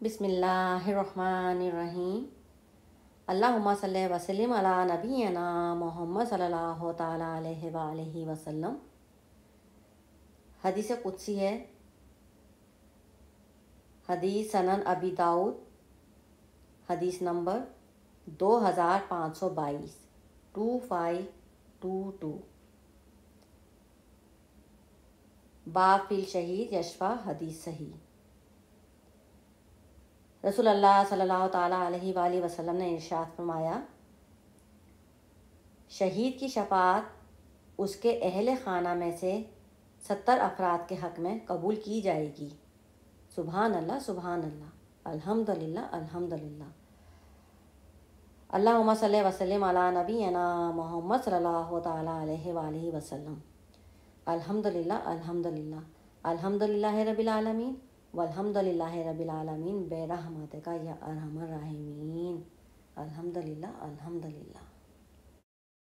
بسم اللہ الرحمن الرحیم۔ اللہم صلی وسلم علی نبینا محمد صلی اللہ تعالیٰ علیہ وآلہ وسلم۔ حدیث قدسی ہے، حدیث سنن ابی داؤد، حدیث نمبر 2522 2522۔ باب فی الشہید یشفع، حدیث صحیح۔ رسول اللہ صلی اللہ تعالیٰ علیہ وآلہ وسلم نے ارشاد فرمایا، شہید کی شفاعت اس کے اہل خانہ میں سے 70 افراد کے حق میں قبول کی جائے گی۔ سبحان اللہ سبحان اللہ، الحمدللہ الحمدللہ۔ اللہم صلی وسلم علی نبینا محمد صلی اللہ تعالیٰ علیہ وآلہ وسلم۔ الحمدللہ الحمدللہ، الحمدللہ رب العالمین والحمدللہ رب العالمین برحمتک یا ارحم الراحمین۔ الحمدللہ الحمدللہ۔